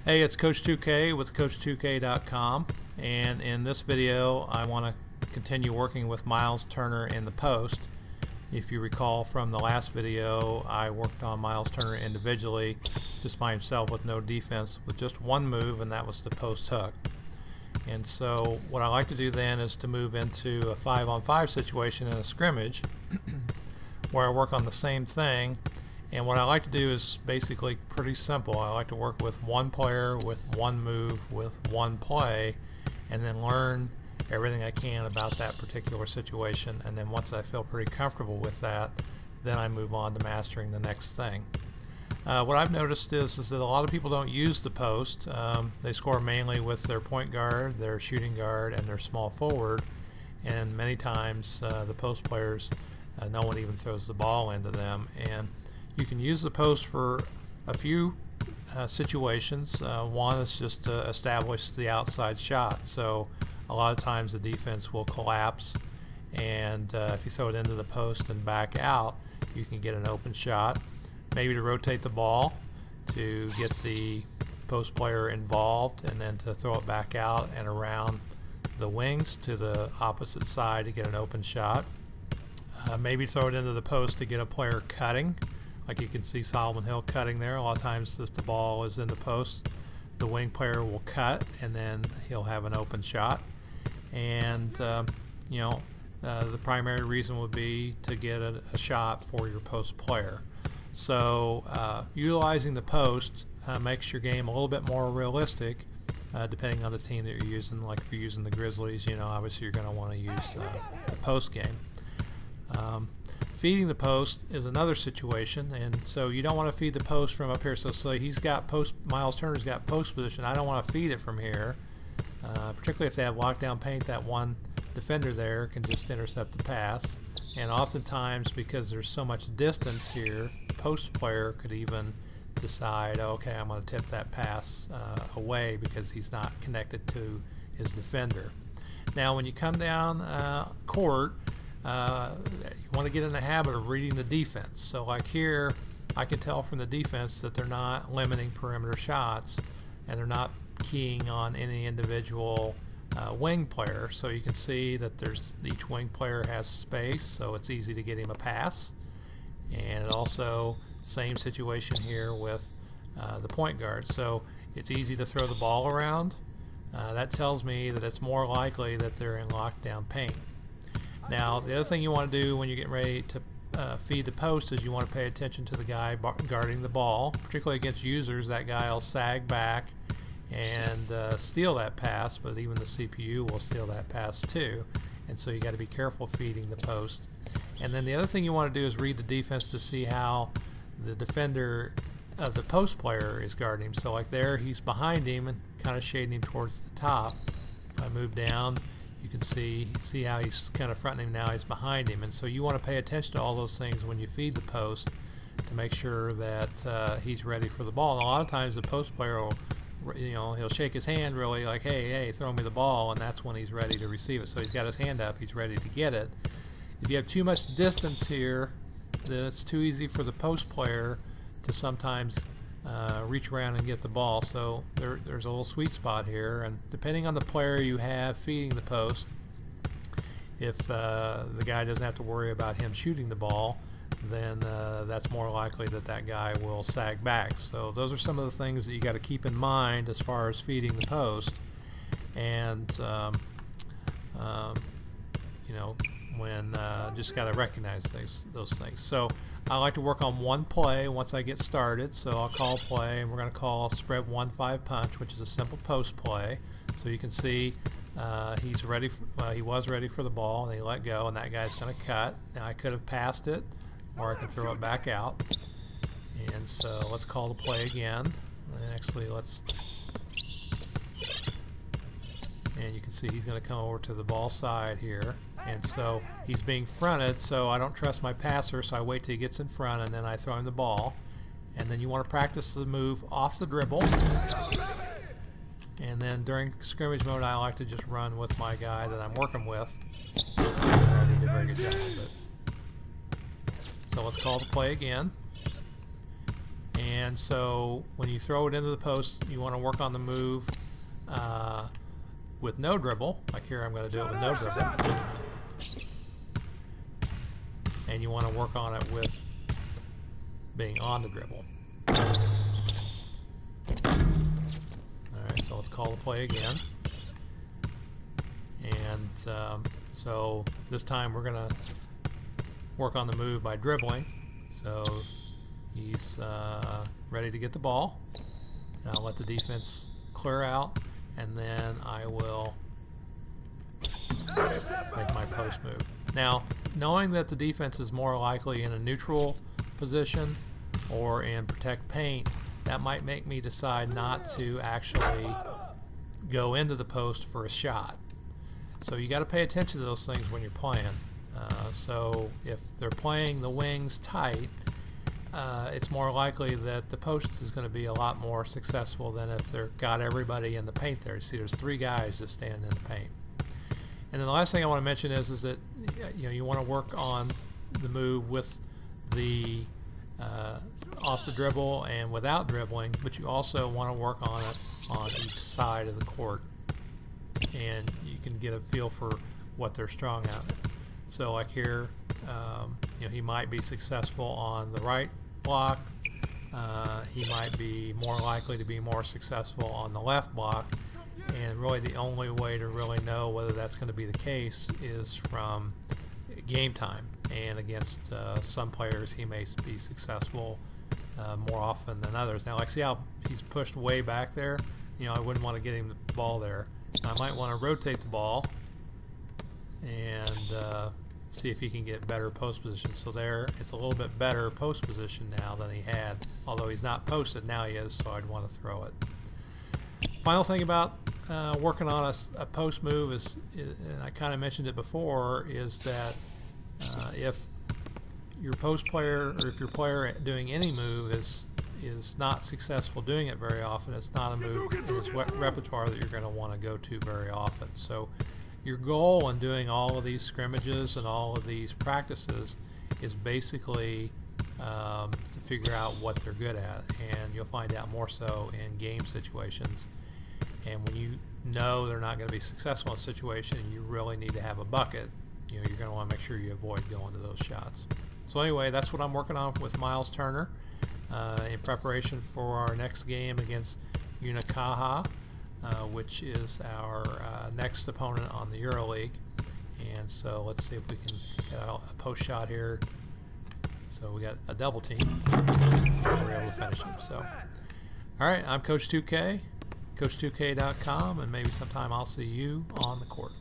Hey, it's Coach 2K with Coach2K15, and in this video I want to continue working with Myles Turner in the post. If you recall from the last video, I worked on Myles Turner individually, just by himself with no defense, with just one move, and that was the post hook. And so what I like to do then is to move into a 5-on-5 situation in a scrimmage where I work on the same thing. And what I like to do is basically pretty simple. I like to work with one player, with one move, with one play, and then learn everything I can about that particular situation. And then once I feel pretty comfortable with that, then I move on to mastering the next thing. What I've noticed is that a lot of people don't use the post. They score mainly with their point guard, their shooting guard, and their small forward. And many times the post players, no one even throws the ball into them. And you can use the post for a few situations. One is just to establish the outside shot. So a lot of times the defense will collapse, and if you throw it into the post and back out, you can get an open shot. Maybe to rotate the ball to get the post player involved, and then to throw it back out and around the wings to the opposite side to get an open shot. Maybe throw it into the post to get a player cutting. Like you can see Solomon Hill cutting there. A lot of times if the ball is in the post, the wing player will cut, and then he'll have an open shot. And the primary reason would be to get a shot for your post player. So utilizing the post makes your game a little bit more realistic, depending on the team that you're using. Like if you're using the Grizzlies, obviously you're going to want to use the post game. Feeding the post is another situation, and so you don't want to feed the post from up here. So he's got post, Myles Turner's got post position. I don't want to feed it from here, particularly if they have lockdown paint. That one defender there can just intercept the pass, and oftentimes because there's so much distance here, the post player could even decide, okay, I'm going to tip that pass away because he's not connected to his defender. Now when you come down court, you want to get in the habit of reading the defense. So like here, I can tell from the defense that they're not limiting perimeter shots, and they're not keying on any individual wing player. So you can see that each wing player has space, so it's easy to get him a pass. And also same situation here with the point guard. So it's easy to throw the ball around. That tells me that it's more likely that they're in lockdown paint. Now the other thing you want to do when you're getting ready to feed the post is you want to pay attention to the guy guarding the ball, particularly against users. That guy will sag back and steal that pass, but even the CPU will steal that pass too, and so you got to be careful feeding the post. And then the other thing you want to do is read the defense to see how the defender of the post player is guarding him. So like there, he's behind him and kind of shading him towards the top. If I move down, you can see how he's kind of fronting him now. He's behind him, and so you want to pay attention to all those things when you feed the post to make sure that he's ready for the ball. And a lot of times the post player will, he'll shake his hand really like, hey, throw me the ball, and that's when he's ready to receive it. So he's got his hand up, he's ready to get it. If you have too much distance here, then it's too easy for the post player to sometimes reach around and get the ball. So there's a little sweet spot here, and depending on the player you have feeding the post, if the guy doesn't have to worry about him shooting the ball, then that's more likely that guy will sag back. So those are some of the things that you got to keep in mind as far as feeding the post, and when just got to recognize those things. So I like to work on one play once I get started. So I'll call play, and we're going to call spread 1-5 punch, which is a simple post play. So you can see he's ready. He was ready for the ball, and he let go, and that guy's going to cut. Now I could have passed it, or I can throw it back out. And so let's call the play again. Actually, and you can see he's going to come over to the ball side here, and so he's being fronted, so I don't trust my passer, so I wait till he gets in front, and then I throw him the ball. And then you want to practice the move off the dribble, and then during scrimmage mode I like to just run with my guy that I'm working with. I did a very good job, so let's call the play again. And so when you throw it into the post, you want to work on the move with no dribble. Like here, I'm going to do it with no dribble. And you want to work on it with being on the dribble. Alright, so let's call the play again. And so this time we're going to work on the move by dribbling. So he's ready to get the ball. And I'll let the defense clear out, and then I will make my post move. Now, knowing that the defense is more likely in a neutral position or in protect paint, that might make me decide not to actually go into the post for a shot. So you got to pay attention to those things when you're playing. So if they're playing the wings tight, it's more likely that the post is going to be a lot more successful than if they've got everybody in the paint there. You see, there's 3 guys just standing in the paint. And then the last thing I want to mention is that you want to work on the move with the off the dribble and without dribbling, but you also want to work on it on each side of the court, and you can get a feel for what they're strong at. So like here, he might be successful on the right block. He might be more likely to be more successful on the left block, and really the only way to really know whether that's going to be the case is from game time. And against some players, he may be successful more often than others. Now, like, see how he's pushed way back there? I wouldn't want to get him the ball there. I might want to rotate the ball and see if he can get better post position. So there, it's a little bit better post position now than he had. Although he's not posted, now he is, so I'd want to throw it. Final thing about working on a post move is, and I kind of mentioned it before, is that if your post player, or if your player doing any move is not successful doing it very often, it's not a move in his repertoire that you're going to want to go to very often. So your goal in doing all of these scrimmages and all of these practices is basically to figure out what they're good at, and you'll find out more so in game situations. And when you know they're not going to be successful in a situation and you really need to have a bucket, you're going to want to make sure you avoid going to those shots. So anyway, that's what I'm working on with Myles Turner in preparation for our next game against Unicaja, which is our next opponent on the EuroLeague. And so let's see if we can get a post shot here. So we got a double team. We're able to finish him. So, all right, I'm Coach 2K, Coach2K.com, and maybe sometime I'll see you on the court.